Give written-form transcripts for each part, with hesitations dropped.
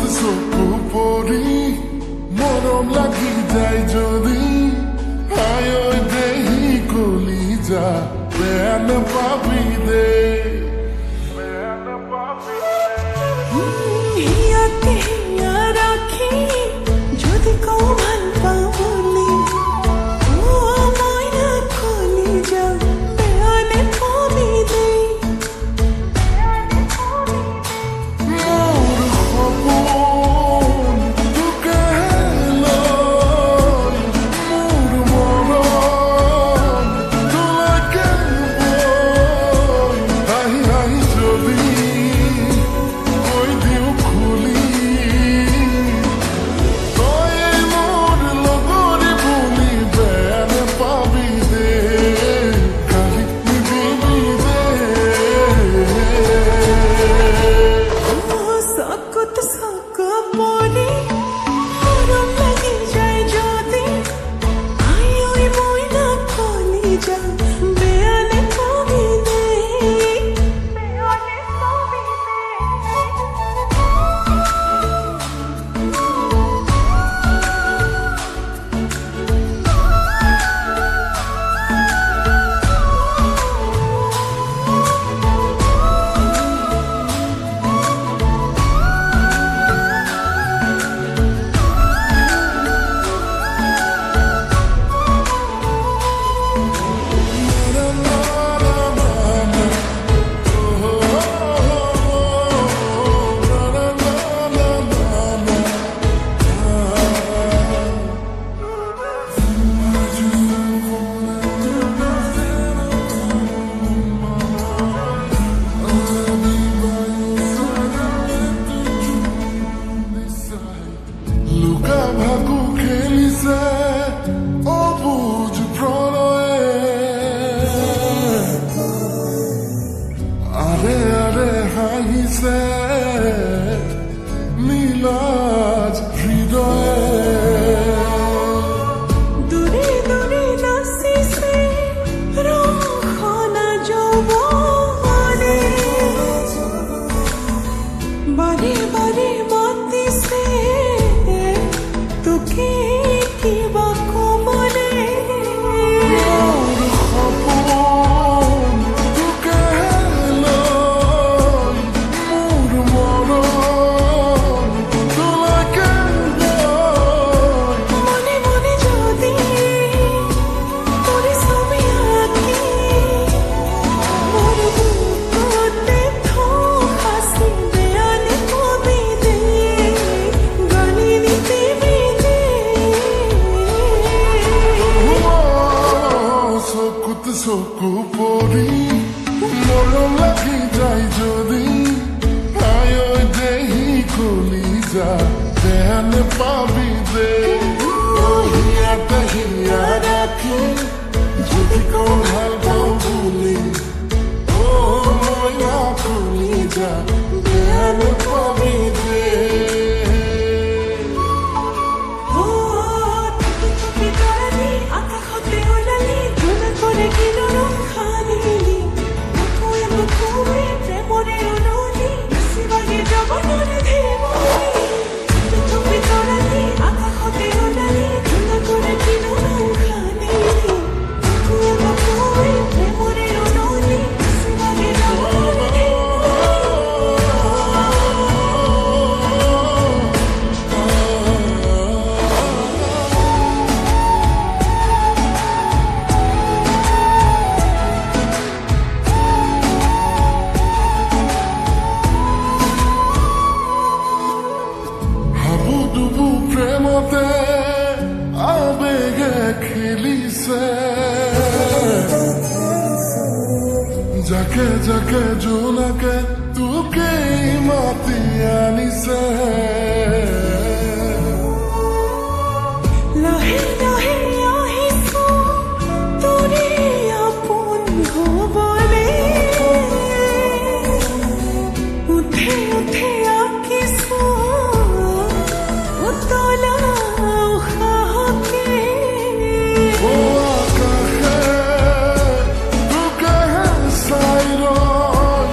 চকু পৰি মৰম লাগি যায় যদি আই ঐ দেহি কলিজা বেয়া নাপাবি দে হিয়াতে হিয়া ৰাখি যদি কওঁ ভাল পাওঁ বুলি মইনা কলিজা বেয়া নাপাবি দে নীলাজ হৃদয়ে দূরে দূরে নাচিছে ৰখনা যৌৱনে বাৰে বাৰে মাতিছে তোকে কিবা কবলে চকু পৰি মৰম লাগি যায় যদি আই ঐ দেহি কলিজা বেয়া নাপাবি দে হিয়াতে হিয়া ৰাখি যদি কওঁ ভাল পাওঁ বুলি মইনা কলিজা বেয়া নাপাবি দে প্ৰেমতে আবেগে খেলিছে যাকে যাকে জোনাকে তোকে মাতি আনিছে লাহে লাহে আহিছো তোৰে আপোন হ'বলে উঠে উঠে আঁকিছো উতলা উশাহকে আকাশে তোকে চাই ৰয়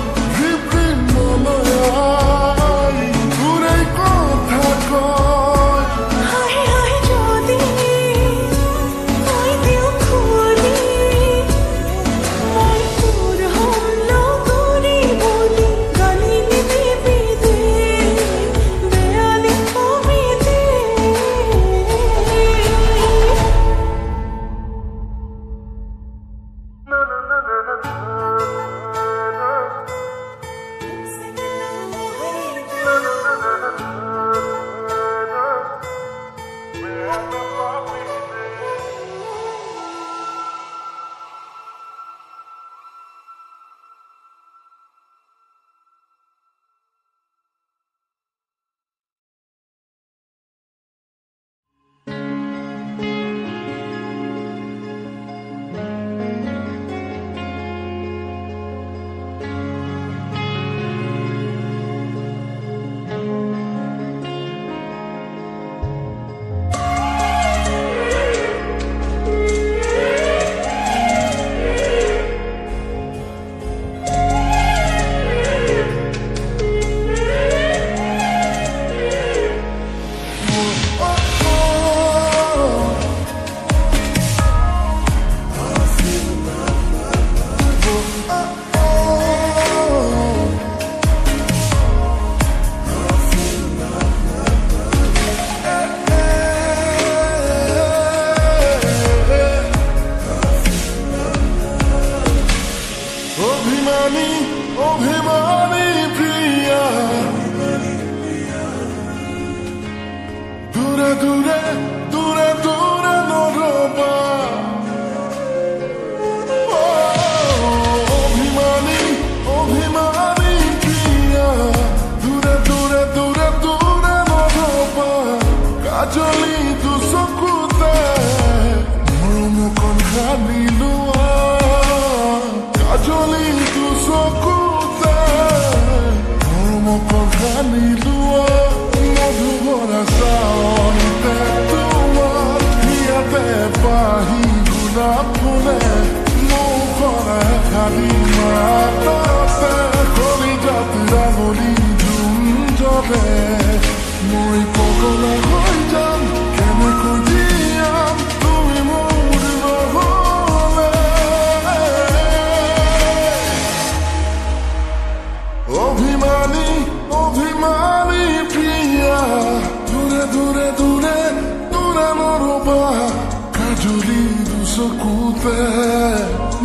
চকুতে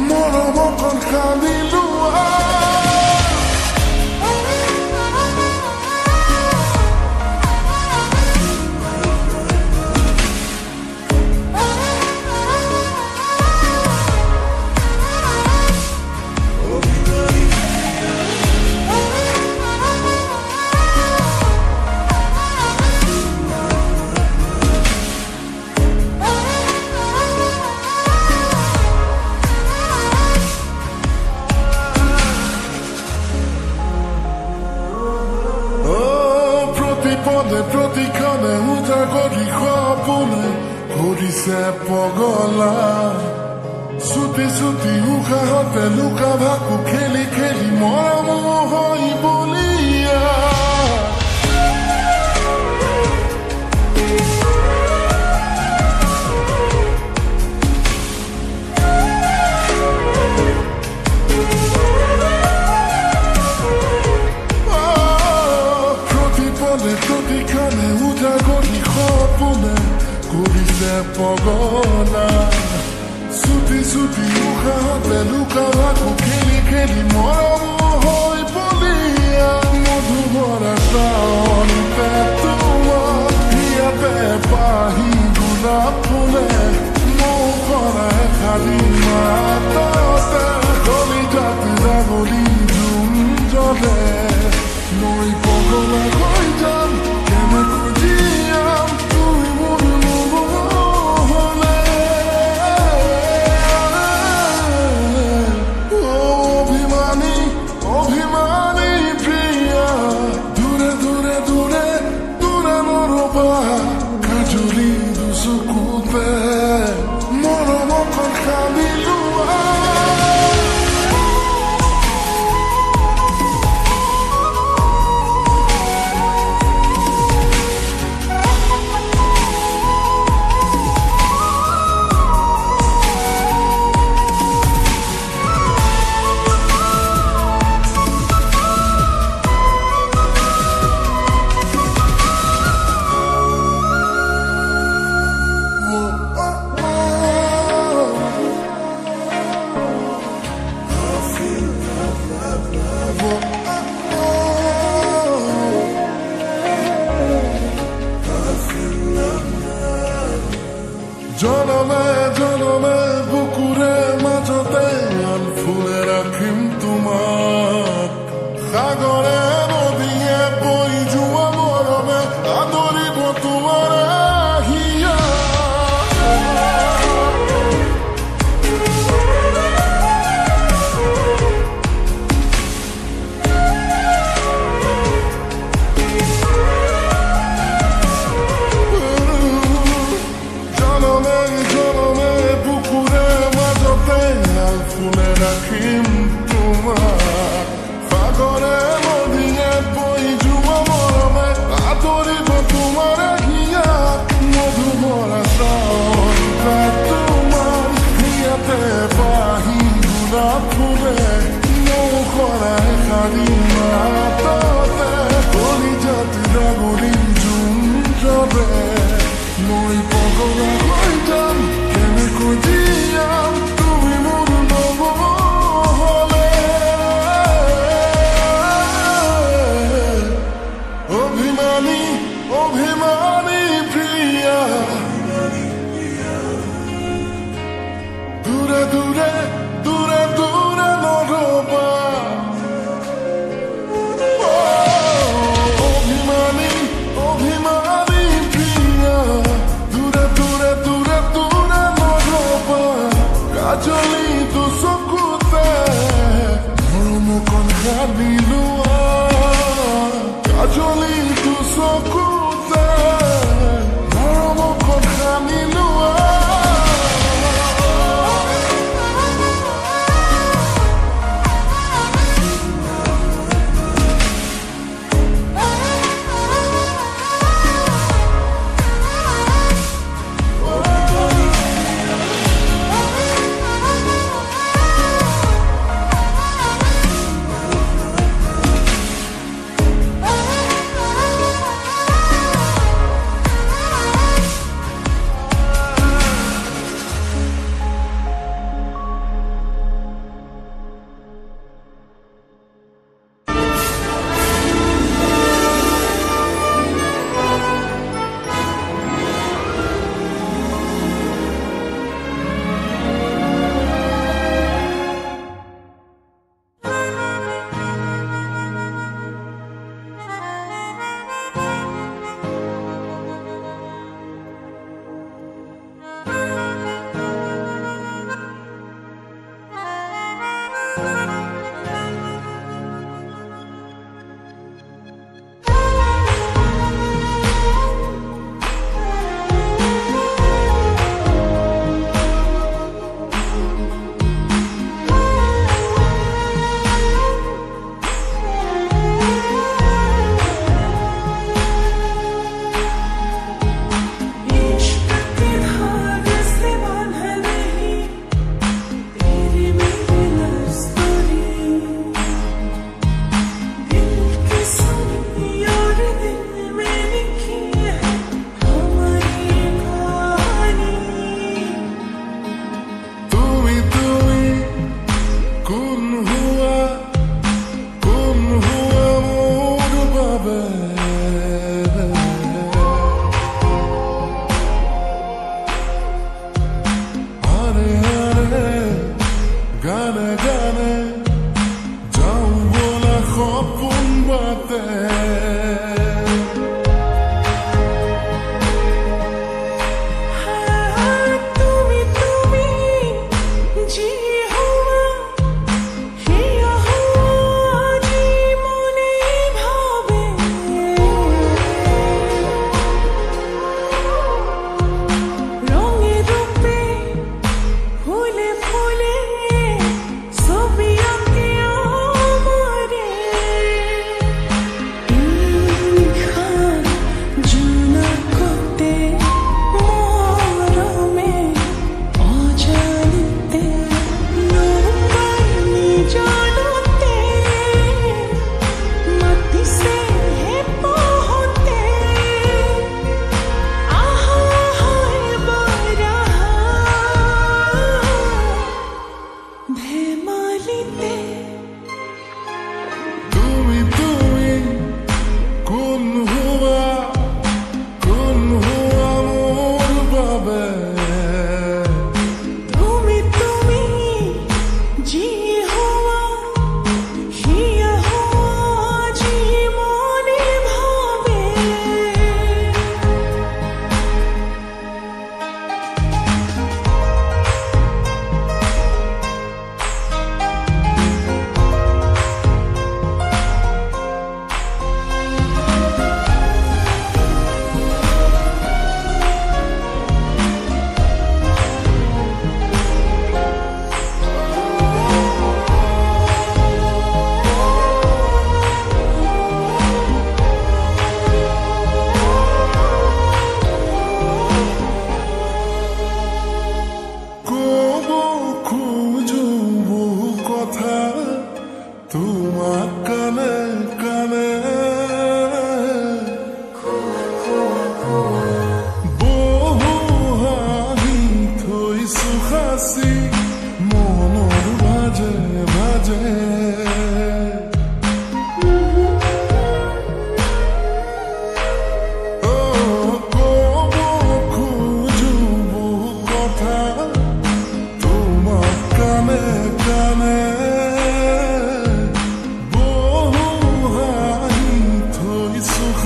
মৰম অকণ সানি লোৱা পদে প্ৰতিক্ষণে উজাগৰি সপোনে কৰিছে পগলা চুটি চুটি উশাহতে লুকা ভাকু খেলি খেলি মৰম হৈ বলিয়া প্ৰতিক্ষণে উজাগৰি সপোনে কৰিছে পগলা চুটি চুটি উশাহতে লুকা ভাকু খেলি খেলি মৰম হৈ বলিয়া মধুমৰা চাওঁতে তোমাৰ ইয়াতে পাহি গোলাপ ফুলে মৌখৰা খালি মাততে কলিজাত ৰাগলি জুম জ্বলে মই পগলা হৈ যাম কেনেকৈ জীয়াম তুমি মোৰ নহ'লে অভিমানী অভিমানী প্ৰিয়া দূৰে দূৰে দূৰে দূৰে নৰবা কাজলি দুচকুতে মৰম অকণ সানি লোৱা জনমে জনমে বুকুৰে মাজতে আন ফুলে ৰাখিম তোমাক সাগৰে নদীয়ে বৈ যোৱা মৰমে আদৰিব তোমাৰ আহিয়া ফুলে ৰাখিম তোমাক সাগৰে নদীয়ে বৈ যোৱা মৰমে আদৰিব তোমাৰ আহিয়াক মধুমৰা চাওঁতে তোমাৰ ইয়াতে পাহি গোলাপ ফুলে মৌখৰা খালি মাততে কলিজাত ৰাগলি জুম জ্বলে মই পগলা হৈ যাম কেনেকৈ জীয়াম তুমি মোৰ অভিমানী অভিমানী প্ৰিয়া দূৰে দূৰে দূৰে দূৰে নৰবা অভিমানী অভিমানী প্ৰিয়া দূৰে দূৰে দূৰে দূৰে নৰবা কাজলি দুচকুতে মৰম অকণ সানি লোৱা কাজলি দুচকুতে মৰম অকণ সানি লোৱা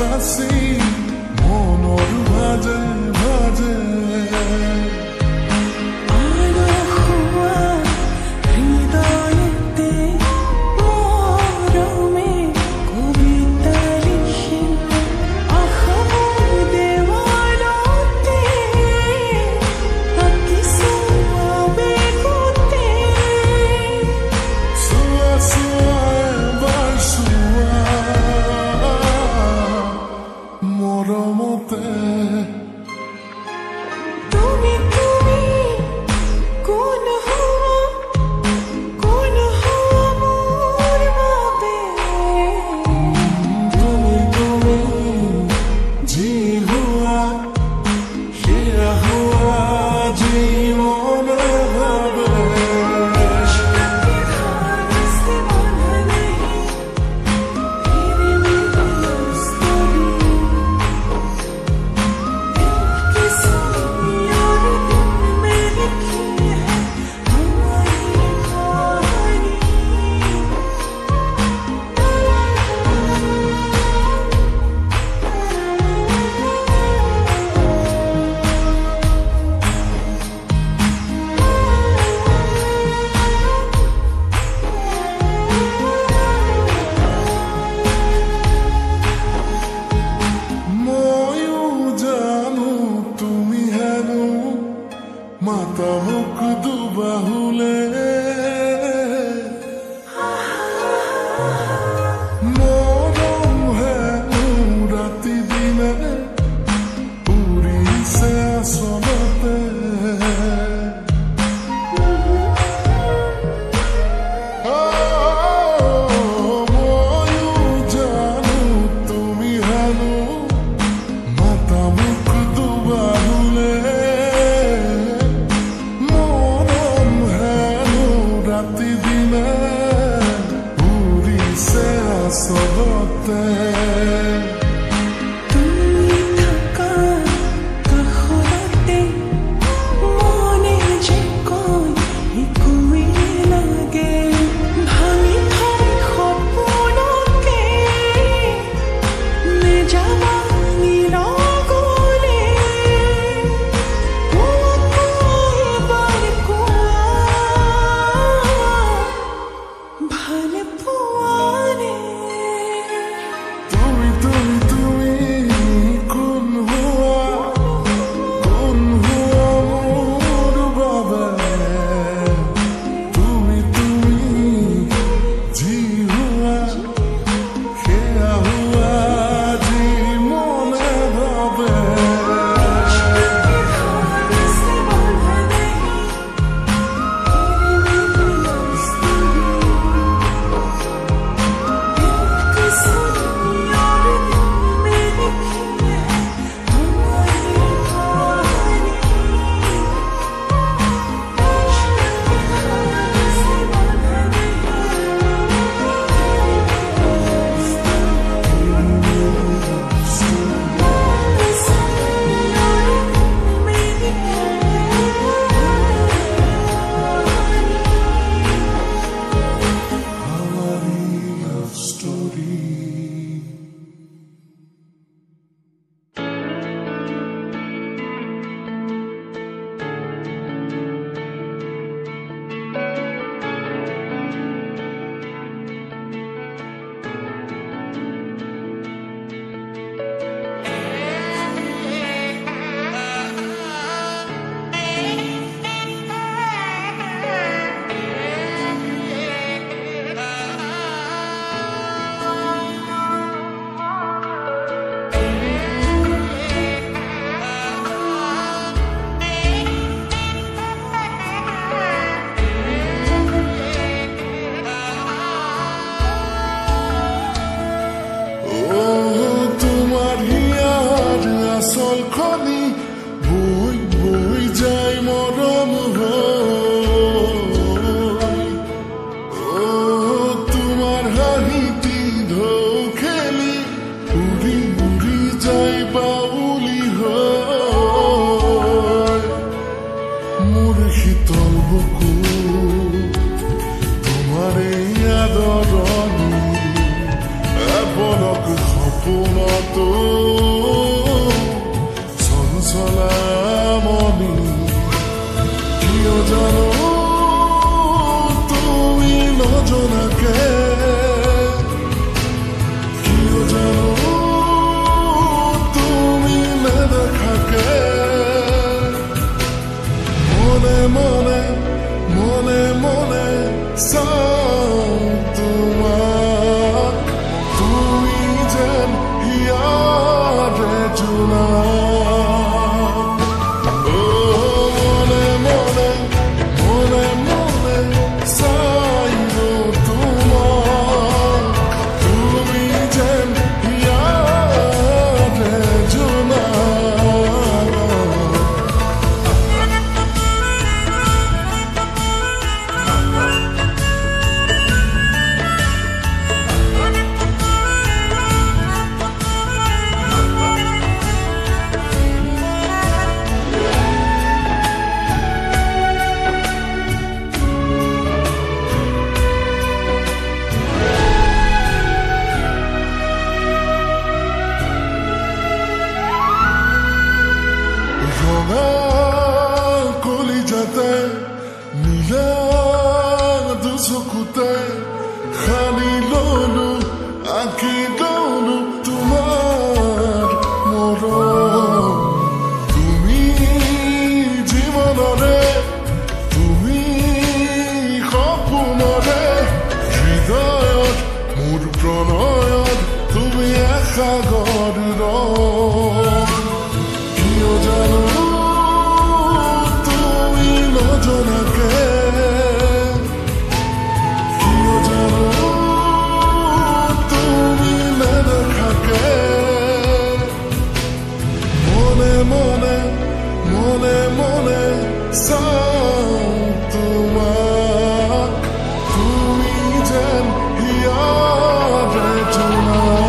হাসি মনৰ ভাজে ভাজে মাতামুখ দুবাহুলে মৰম হেনু ৰাতি দিনে উৰিছে আচলতে ময়ো জানো তুমি হেনো মাতামুখ দুবাহুলে সবতে তুমি থাকা কাষতে মনে যে কয় একোৱে লাগে ভাঙি থৈ সপোনকে নেযাবা নিলগলে এবাৰ কোৱা ভাল পোৱানে তোমাৰে আদৰণী এপলক সপোনত ৰঙা কলিজাতে নীলা দুচকুতে খানি ললো আঁকি ললো তোমাৰ মৰম তুমি জীৱনৰে তুমি সপোনৰে হৃদয়ত মোৰ প্ৰণয়ত তুমি এসাগৰ ৰং কিয় জানো তুমি নজনাকে কিয় জানো তুমি নেদেখাকে মনে মনে মনে মনে চাওঁ তোমাক তুমি যেন হিয়াৰে জোনাক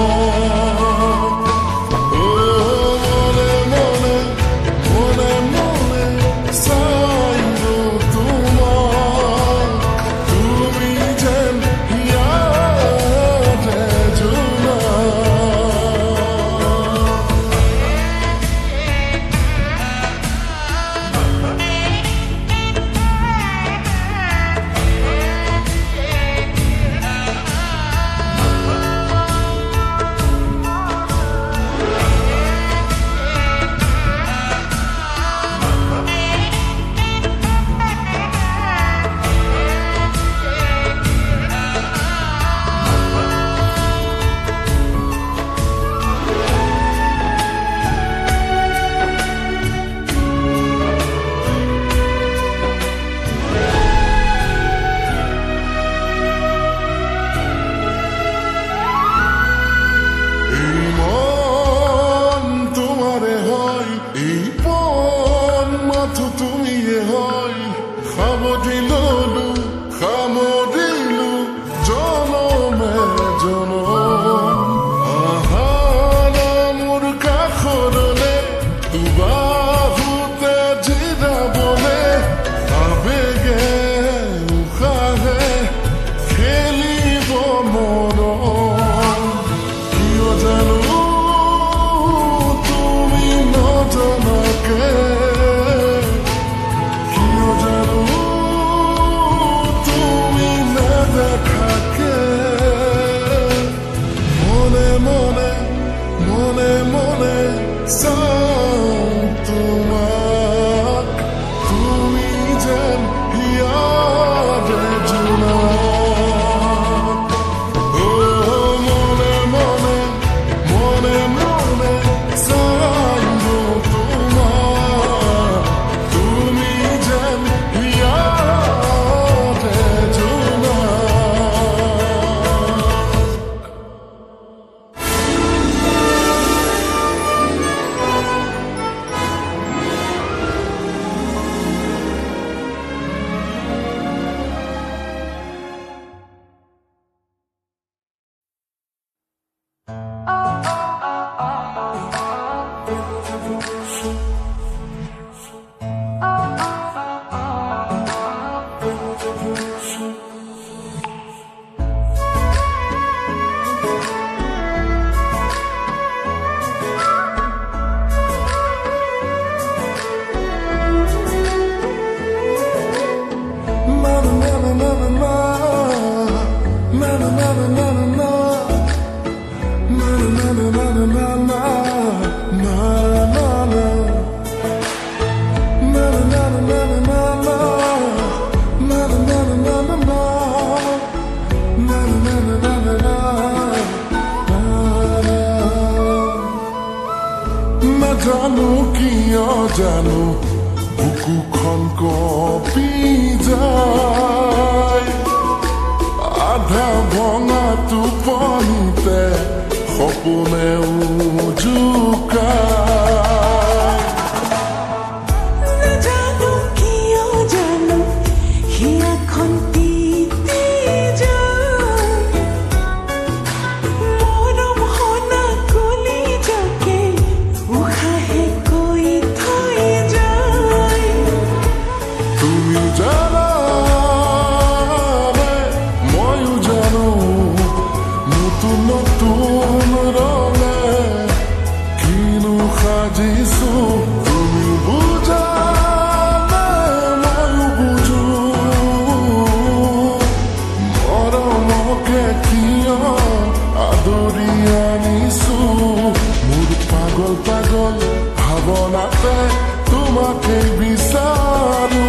জানো কিয় জানো বুকুখন কঁপি যায় আধা ভঙা টোপনিতে সপোনে জোকায় জানো কিয় জানো হিয়াখন তিতি যায় মৰম হনা কলিজাকে উশাহে কৈ থৈ যায় তুমি জানা ময়ো জানো নতুন নতুন ৰঙে পাগল ভাবনাতে তোমাকে বিচাৰো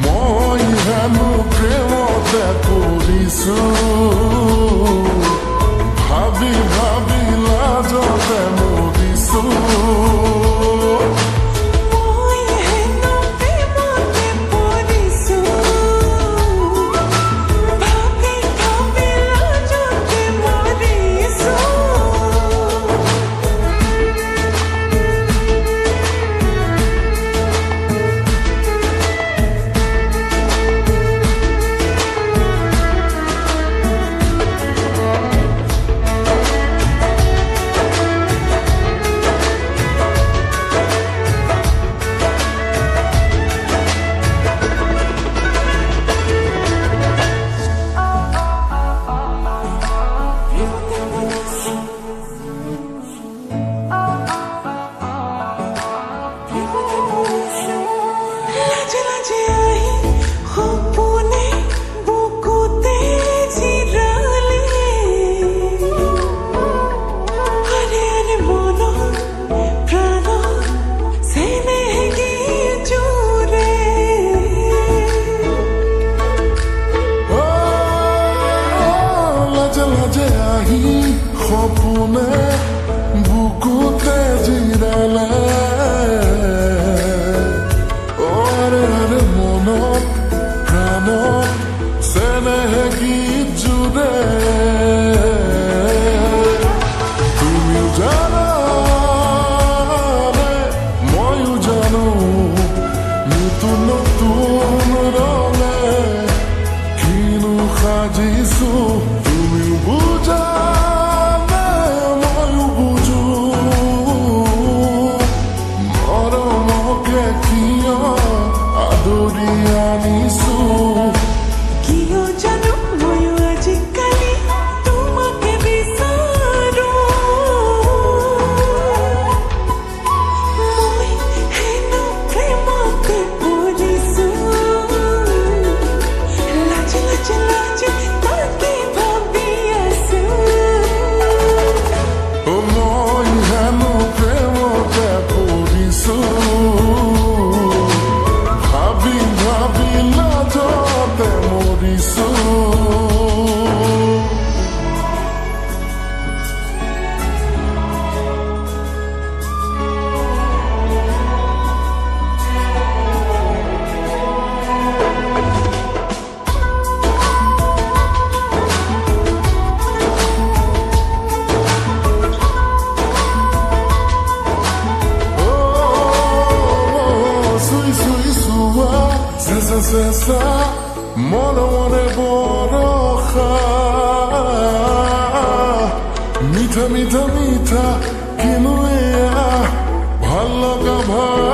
মই হেনো প্ৰেমতে পৰিছো ভাবি ভাবি লাজতে মৰিছো সপোনে বুকুতে জিৰালে ওৰে মনত প্ৰাণত চেনেহে গীত জুৰে তুমিও জানা ময়ো জানো নতুন নতুন ৰঙে কিনো সাজিছো তুমিও বুজা মনে মনে বৰষা মিঠা মিঠা মিঠা কিনো এয়া ভাল লগা ভাল